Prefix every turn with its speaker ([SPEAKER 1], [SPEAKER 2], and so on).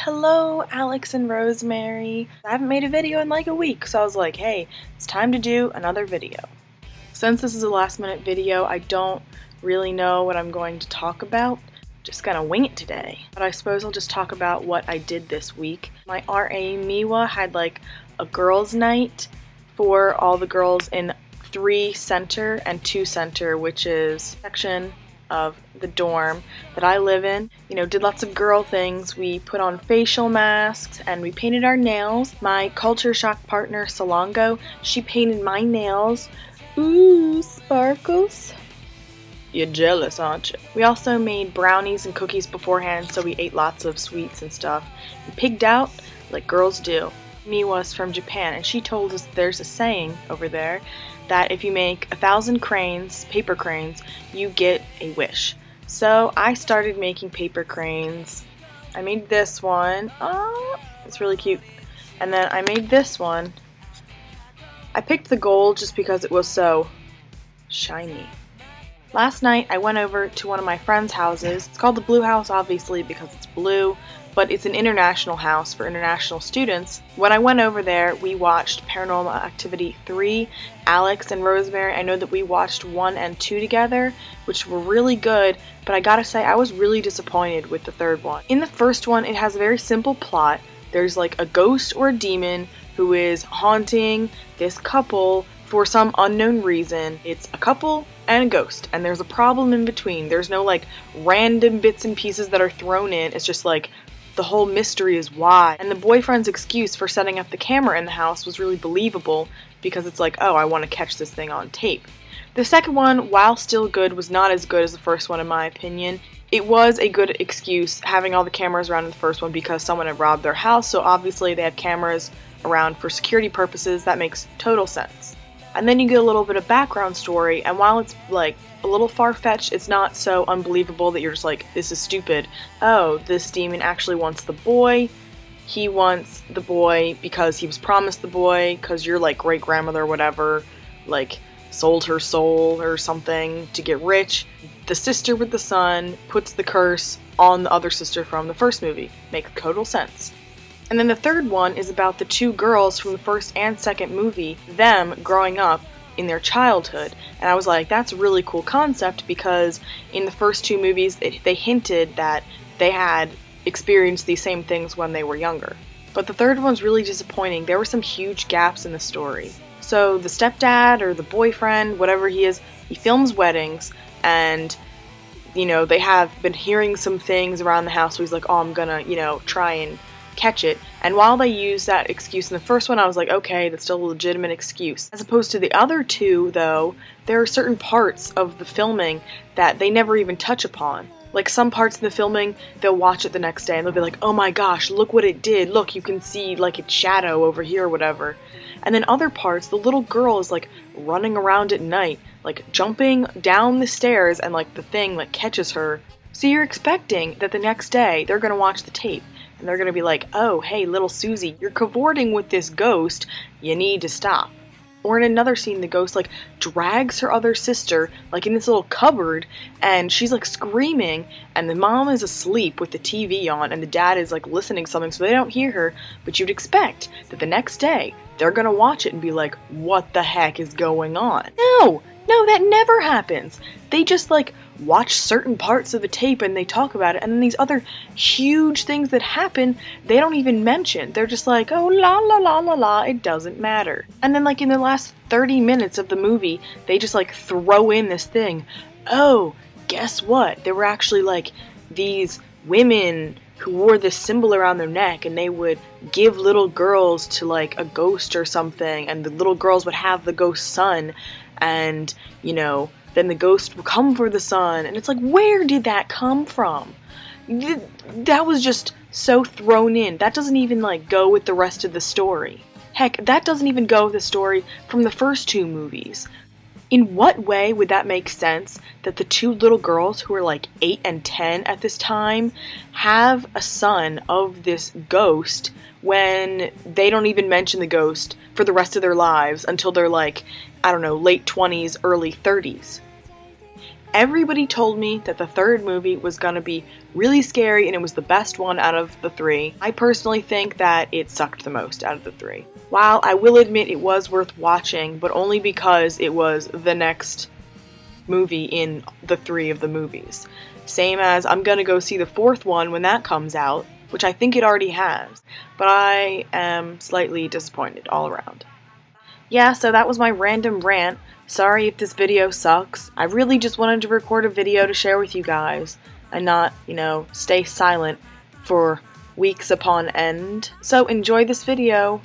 [SPEAKER 1] Hello, Alex and Rosemary. I haven't made a video in like a week, so I was like, hey, it's time to do another video. Since this is a last minute video, I don't really know what I'm going to talk about. Just gonna wing it today. But I suppose I'll just talk about what I did this week. My RA Miwa had like a girls' night for all the girls in 3 Center and 2 Center, which is section of the dorm that I live in. You know, did lots of girl things. We put on facial masks and we painted our nails. My culture shock partner, Salongo, she painted my nails. Ooh, sparkles. You're jealous, aren't you? We also made brownies and cookies beforehand, so we ate lots of sweets and stuff. We pigged out like girls do. Miwa's from Japan, and she told us there's a saying over there that if you make 1,000 cranes, paper cranes, you get a wish. So I started making paper cranes. I made this one. Oh, it's really cute. And then I made this one. I picked the gold just because it was so shiny. Last night I went over to one of my friends' houses. It's called the Blue House, obviously, because it's blue, but it's an international house for international students. When I went over there, we watched Paranormal Activity 3. Alex and Rosemary, I know that we watched 1 and 2 together, which were really good, but I gotta say, I was really disappointed with the third one. In the first one, it has a very simple plot. There's like a ghost or a demon who is haunting this couple for some unknown reason. It's a couple and a ghost, and there's a problem in between. There's no like random bits and pieces that are thrown in. It's just like the whole mystery is why. And the boyfriend's excuse for setting up the camera in the house was really believable because it's like, oh, I want to catch this thing on tape. The second one, while still good, was not as good as the first one in my opinion. It was a good excuse having all the cameras around in the first one because someone had robbed their house, so obviously they had cameras around for security purposes. That makes total sense. And then you get a little bit of background story, and while it's like a little far-fetched, it's not so unbelievable that you're just like, this is stupid. Oh, this demon actually wants the boy. He wants the boy because he was promised the boy, because your like great-grandmother or whatever like sold her soul or something to get rich. The sister with the son puts the curse on the other sister from the first movie. Makes total sense. And then the third one is about the 2 girls from the first and second movie, them growing up in their childhood. And I was like, that's a really cool concept because in the first 2 movies they hinted that they had experienced these same things when they were younger. But the third one's really disappointing. There were some huge gaps in the story. So the stepdad or the boyfriend, whatever he is, he films weddings, and you know, they have been hearing some things around the house, so he's like, oh, I'm gonna, you know, try and catch it. And while they used that excuse in the first one, I was like, okay, that's still a legitimate excuse. As opposed to the other 2, though, there are certain parts of the filming that they never even touch upon. Like some parts in the filming, they'll watch it the next day and they'll be like, oh my gosh, look what it did. Look, you can see like its shadow over here or whatever. And then other parts, the little girl is like running around at night, like jumping down the stairs, and like the thing like catches her. So you're expecting that the next day they're gonna watch the tape. And they're gonna be like, oh, hey, little Susie, you're cavorting with this ghost, you need to stop. Or in another scene, the ghost, like, drags her other sister, like, in this little cupboard, and she's, like, screaming, and the mom is asleep with the TV on, and the dad is, like, listening to something, so they don't hear her, but you'd expect that the next day, they're gonna watch it and be like, what the heck is going on? No, that never happens. They just, like, watch certain parts of the tape and they talk about it, and then these other huge things that happen, they don't even mention. They're just like, oh, la la la la la, it doesn't matter. And then, like, in the last 30 minutes of the movie, they just, like, throw in this thing. Oh, guess what? There were actually, like, these women who wore this symbol around their neck, and they would give little girls to, like, a ghost or something, and the little girls would have the ghost son, and, you know, then the ghost will come for the son, and it's like, where did that come from? That was just so thrown in. That doesn't even, like, go with the rest of the story. Heck, that doesn't even go with the story from the first 2 movies. In what way would that make sense that the 2 little girls who are like 8 and 10 at this time have a son of this ghost when they don't even mention the ghost for the rest of their lives until they're like, I don't know, late 20s, early 30s? Everybody told me that the third movie was gonna be really scary and it was the best one out of the three. I personally think that it sucked the most out of the three. While I will admit it was worth watching, but only because it was the next movie in the three of the movies. Same as I'm gonna go see the fourth one when that comes out, which I think it already has, but I am slightly disappointed all around. Yeah, so that was my random rant. Sorry if this video sucks. I really just wanted to record a video to share with you guys and not, stay silent for weeks upon end. So enjoy this video.